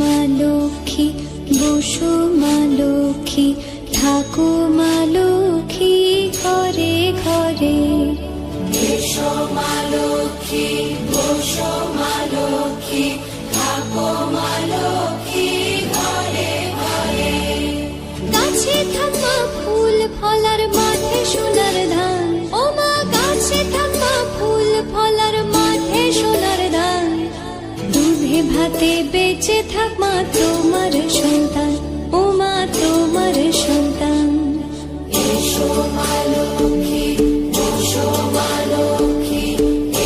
মা লক্ষ্মী, বসো মা লক্ষ্মী, থাকো মা লক্ষ্মী ঘরে ঘরে। এসো মা লক্ষ্মী, বসো মা লক্ষ্মী, থাকো মা লক্ষ্মী ঘরে ঘরে। গাছে থাকা ফুল ফলার মাঠে সোনার ধান, ও মা গাছে থাকা ফুল ফলার মাঠে সোনার ধান। দুধে ভাতে বেঁচে থাক মা তোমার সন্তান, ও মা তোমার সন্তান। এসো মা লক্ষ্মী, বসো মা লক্ষ্মী,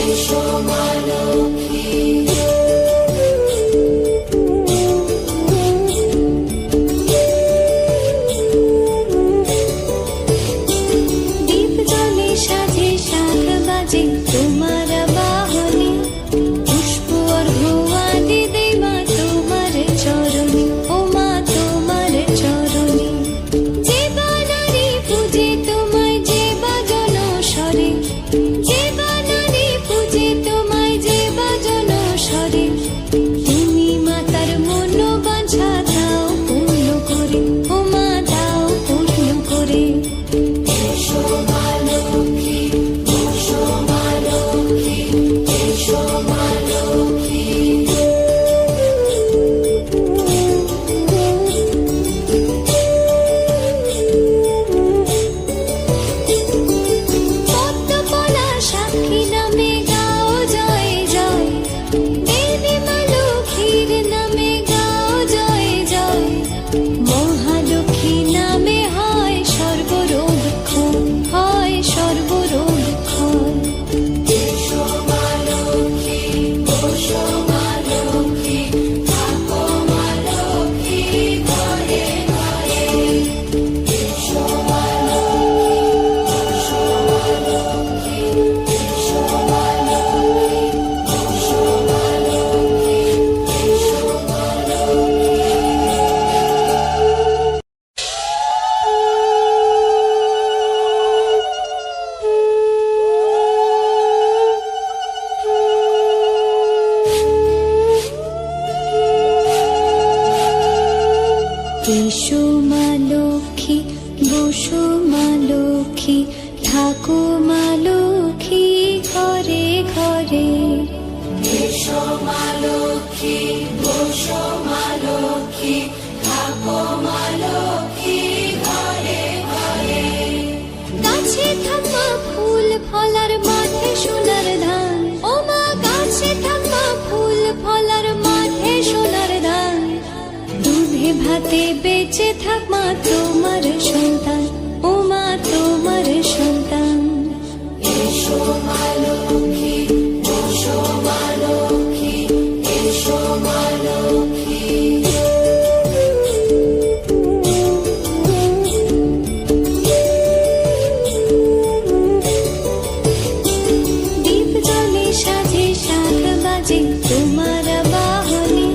এসো মা লক্ষ্মী। দীপ জ্বলে সাজে শাখ বাজে তোমার বাহনে, পুষ্প অর্ঘ্য আদি দেই মা তোমার চরণে, ও মা তোমার চরণে। যে বানারি পূজে তোমায় যে বাজন স্বরে, যে বানারি পূজে তোমায় যে বাজন স্বরে। তুমি মাতার মনোবাঞ্ছা দাও পূর্ণ করে, ও মা দাও পূর্ণ করে। এসো মা লক্ষ্মী, বসো মা লক্ষ্মী, এসো মা লক্ষ্মী। পদ্মপলা সাক্ষী নামে গাও জয় জয়, দেবী মা লক্ষ্মীর নামে গাও জয় জয়। মহালক্ষ্মী নামে হয় সর্বরোগ ক্ষয়, হয় সর্বরোগ ক্ষয়। এসো মা লক্ষ্মী, বসো মা লক্ষ্মী, থাকো মা লক্ষ্মী ঘরে ঘরে। এসো মা লক্ষ্মী, বসো মা লক্ষ্মী, এসো মা লক্ষ্মী, বসো মা লক্ষ্মী, এসো মা লক্ষ্মী। এসো মা লক্ষ্মী, বসো মা লক্ষ্মী, থাকো মা লক্ষ্মী ঘরে ঘরে। এসো মা লক্ষ্মী, বসো মা লক্ষ্মী, থাকো মা লক্ষ্মী ঘরে ঘরে। গাছে থাকা ফুল ফলার মাঠে সোনার ধান, ও মা গাছে থাকা ফুল ফলার মাঠে সোনার ধান। দুধে ভাতে বেঁচে থাক মা তোমার সন্তান, ও মা তোমার সন্তান। এসো মা লক্ষ্মী, বসো মা লক্ষ্মী, এসো মা লক্ষ্মী। দীপ জ্বলে সাজে শাখ বাজে তোমার বাহনে,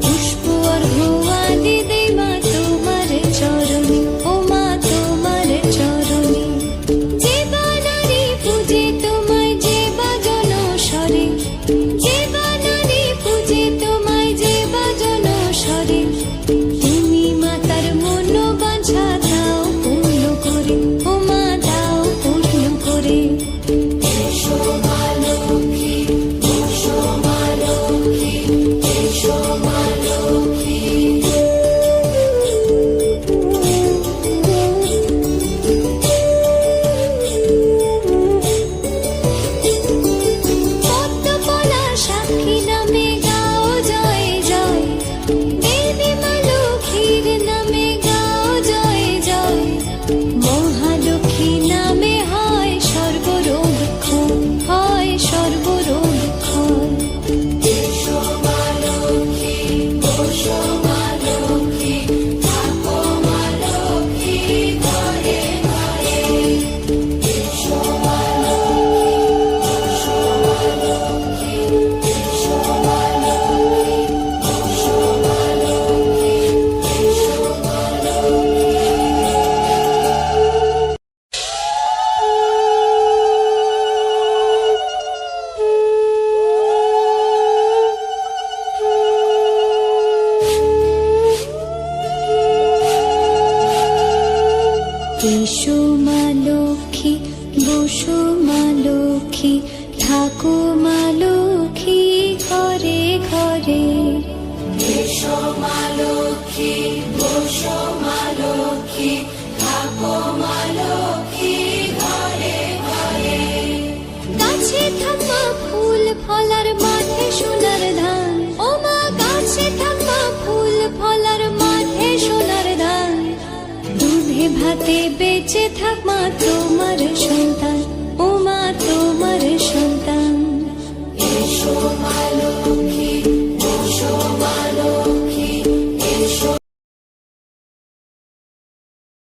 পুষ্প অর্ঘ্য আদি দেই মা তোমার চরণে, ও মা তোমার চরণে। যে বানারি পূজে তোমায় যাতে বেঁচে থাক মা তোমার সন্তান।